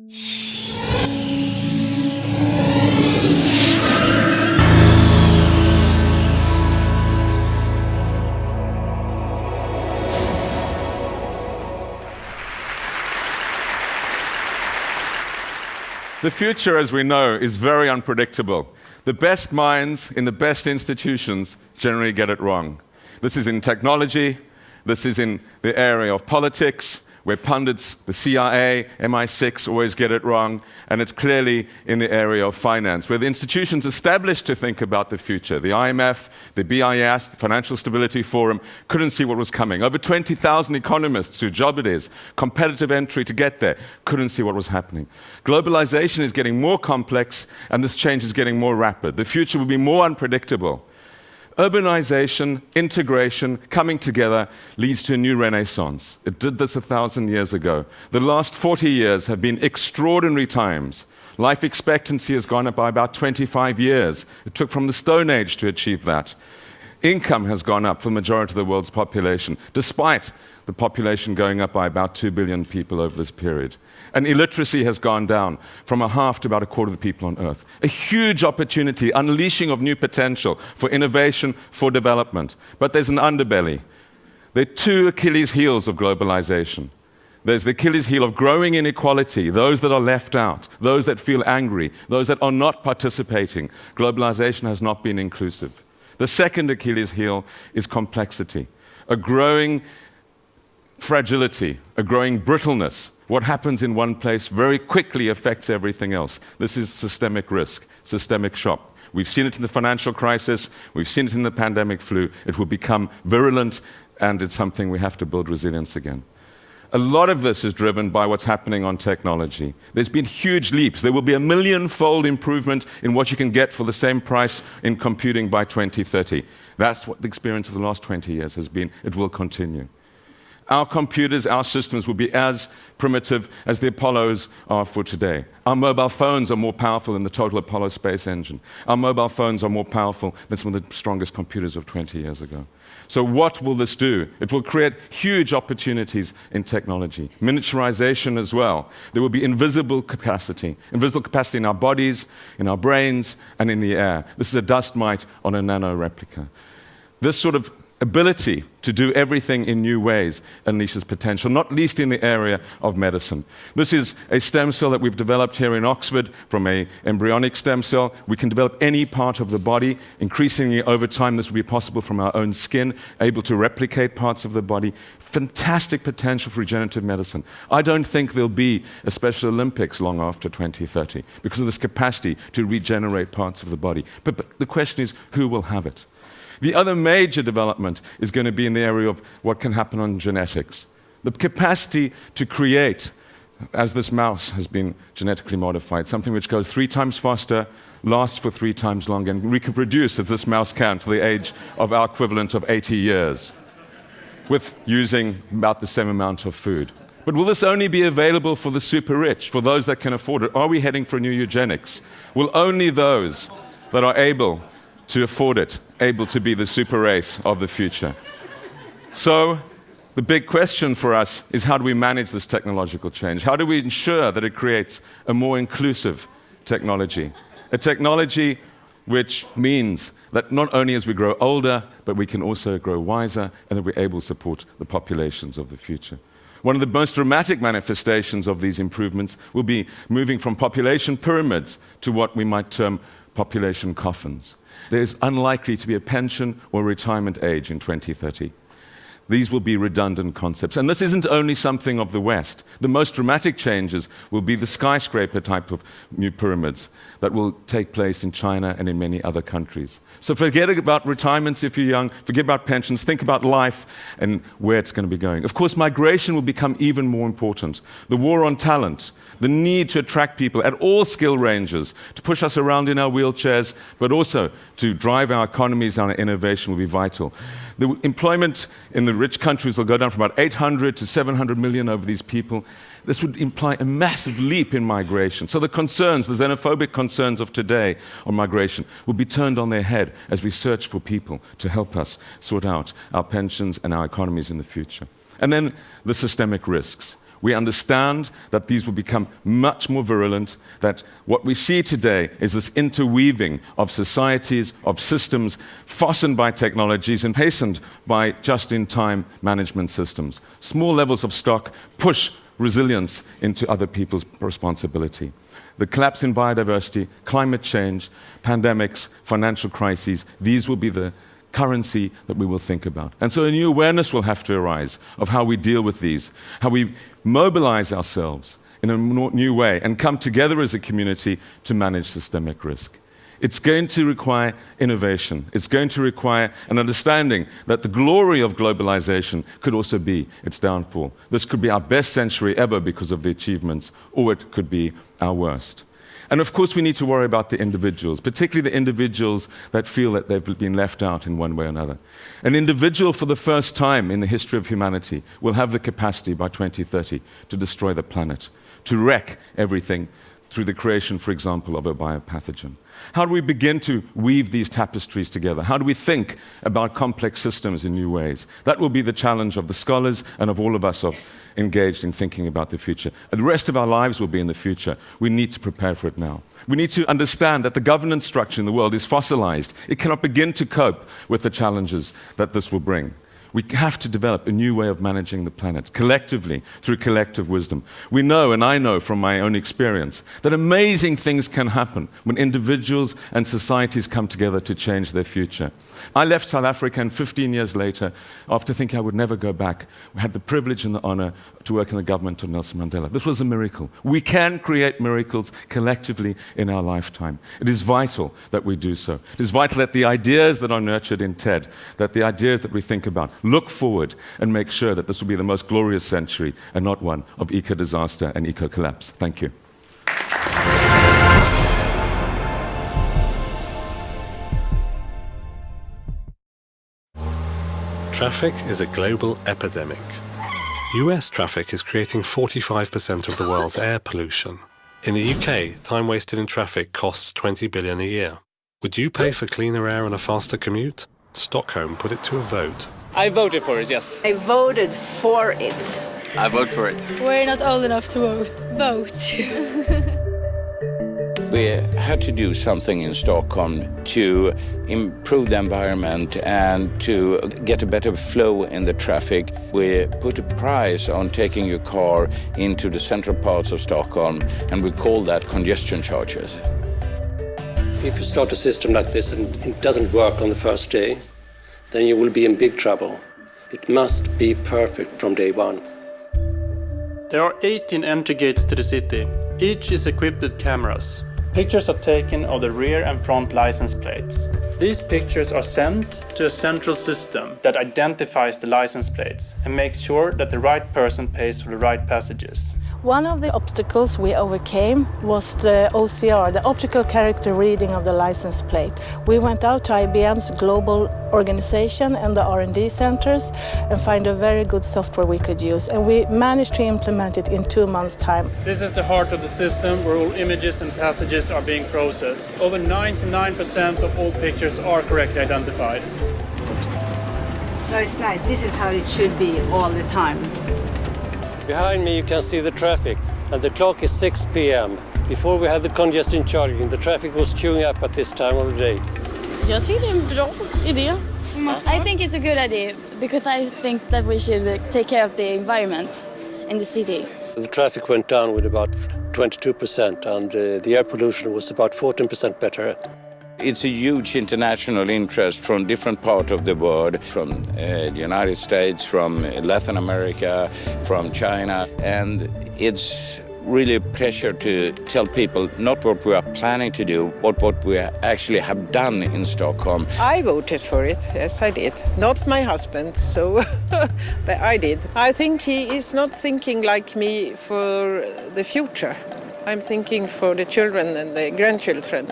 The future, as we know, is very unpredictable. The best minds in the best institutions generally get it wrong. This is in technology, this is in the area of politics, where pundits, the CIA, MI6 always get it wrong, and it's clearly in the area of finance, where the institutions established to think about the future, the IMF, the BIS, the Financial Stability Forum, couldn't see what was coming. Over 20,000 economists whose job it is, competitive entry to get there, couldn't see what was happening. Globalization is getting more complex, and this change is getting more rapid. The future will be more unpredictable. Urbanization, integration, coming together leads to a new renaissance. It did this 1,000 years ago. The last 40 years have been extraordinary times. Life expectancy has gone up by about 25 years. It took from the Stone Age to achieve that. Income has gone up for the majority of the world's population, despite the population going up by about 2 billion people over this period. And illiteracy has gone down from a half to about a quarter of the people on Earth. A huge opportunity, unleashing of new potential for innovation, for development. But there's an underbelly. There are two Achilles heels of globalization. There's the Achilles heel of growing inequality, those that are left out, those that feel angry, those that are not participating. Globalization has not been inclusive. The second Achilles heel is complexity, a growing fragility, a growing brittleness. What happens in one place very quickly affects everything else. This is systemic risk, systemic shock. We've seen it in the financial crisis, we've seen it in the pandemic flu. It will become virulent, and it's something we have to build resilience again. A lot of this is driven by what's happening on technology. There's been huge leaps. There will be a million-fold improvement in what you can get for the same price in computing by 2030. That's what the experience of the last 20 years has been. It will continue. Our computers, our systems will be as primitive as the Apollos are for today. Our mobile phones are more powerful than the total Apollo space engine. Our mobile phones are more powerful than some of the strongest computers of 20 years ago. So what will this do? It will create huge opportunities in technology. Miniaturization as well. There will be invisible capacity in our bodies, in our brains, and in the air. This is a dust mite on a nano replica. This sort of ability to do everything in new ways unleashes potential, not least in the area of medicine. This is a stem cell that we've developed here in Oxford from an embryonic stem cell. We can develop any part of the body. Increasingly over time, this will be possible from our own skin, able to replicate parts of the body. Fantastic potential for regenerative medicine. I don't think there'll be a Special Olympics long after 2030 because of this capacity to regenerate parts of the body. But the question is, who will have it? The other major development is going to be in the area of what can happen on genetics. The capacity to create, as this mouse has been genetically modified, something which goes 3 times faster, lasts for 3 times longer, and reproduce as this mouse can to the age of our equivalent of 80 years, with using about the same amount of food. But will this only be available for the super rich, for those that can afford it? Are we heading for a new eugenics? Will only those that are able to afford it, able to be the super race of the future? So the big question for us is, how do we manage this technological change? How do we ensure that it creates a more inclusive technology? A technology which means that not only as we grow older, but we can also grow wiser, and that we're able to support the populations of the future. One of the most dramatic manifestations of these improvements will be moving from population pyramids to what we might term population coffins. There's unlikely to be a pension or retirement age in 2030. These will be redundant concepts. And this isn't only something of the West. The most dramatic changes will be the skyscraper type of new pyramids that will take place in China and in many other countries. So forget about retirements if you're young, forget about pensions, think about life and where it's going to be going. Of course, migration will become even more important. The war on talent, the need to attract people at all skill ranges, to push us around in our wheelchairs, but also to drive our economies and our innovation will be vital. The employment in the rich countries will go down from about 800 to 700 million over these people. This would imply a massive leap in migration. So the concerns, the xenophobic concerns of today on migration will be turned on their head as we search for people to help us sort out our pensions and our economies in the future. And then the systemic risks. We understand that these will become much more virulent, that what we see today is this interweaving of societies, of systems, fastened by technologies and hastened by just-in-time management systems. Small levels of stock push resilience into other people's responsibility. The collapse in biodiversity, climate change, pandemics, financial crises, these will be the currency that we will think about. And so a new awareness will have to arise of how we deal with these, how we mobilize ourselves in a new way and come together as a community to manage systemic risk. It's going to require innovation. It's going to require an understanding that the glory of globalization could also be its downfall. This could be our best century ever because of the achievements, or it could be our worst. And of course, we need to worry about the individuals, particularly the individuals that feel that they've been left out in one way or another. An individual, for the first time in the history of humanity, will have the capacity by 2030 to destroy the planet, to wreck everything through the creation, for example, of a biopathogen. How do we begin to weave these tapestries together? How do we think about complex systems in new ways? That will be the challenge of the scholars and of all of us engaged in thinking about the future. And the rest of our lives will be in the future. We need to prepare for it now. We need to understand that the governance structure in the world is fossilized. It cannot begin to cope with the challenges that this will bring. We have to develop a new way of managing the planet, collectively, through collective wisdom. We know, and I know from my own experience, that amazing things can happen when individuals and societies come together to change their future. I left South Africa, and 15 years later, after thinking I would never go back, we had the privilege and the honor to work in the government of Nelson Mandela. This was a miracle. We can create miracles collectively in our lifetime. It is vital that we do so. It is vital that the ideas that are nurtured in TED, that the ideas that we think about, look forward and make sure that this will be the most glorious century and not one of eco-disaster and eco-collapse. Thank you. Traffic is a global epidemic. US traffic is creating 45% of the world's air pollution. In the UK, time wasted in traffic costs $20 billion a year. Would you pay for cleaner air and a faster commute? Stockholm put it to a vote. I voted for it, yes. I voted for it. I vote for it. We're not old enough to vote. We had to do something in Stockholm to improve the environment and to get a better flow in the traffic. We put a price on taking your car into the central parts of Stockholm, and we call that congestion charges. If you start a system like this and it doesn't work on the first day, then you will be in big trouble. It must be perfect from day one. There are 18 entry gates to the city. Each is equipped with cameras. Pictures are taken of the rear and front license plates. These pictures are sent to a central system that identifies the license plates and makes sure that the right person pays for the right passages. One of the obstacles we overcame was the OCR, the optical character reading of the license plate. We went out to IBM's global organization and the R&D centers and find a very good software we could use. And we managed to implement it in 2 months' time. This is the heart of the system where all images and passages are being processed. Over 99% of all pictures are correctly identified. No, it's nice. This is how it should be all the time. Behind me you can see the traffic, and the clock is 6 p.m. Before we had the congestion charging, the traffic was queuing up at this time of the day. Jag tycker det är en bra idé. I think it's a good idea because I think that we should take care of the environment in the city. The traffic went down with about 22% and the air pollution was about 14% better. It's a huge international interest from different parts of the world, from the United States, from Latin America, from China, and it's really a pleasure to tell people not what we are planning to do, but what we actually have done in Stockholm. I voted for it, yes I did. Not my husband, so but I did. I think he is not thinking like me for the future. I'm thinking for the children and the grandchildren.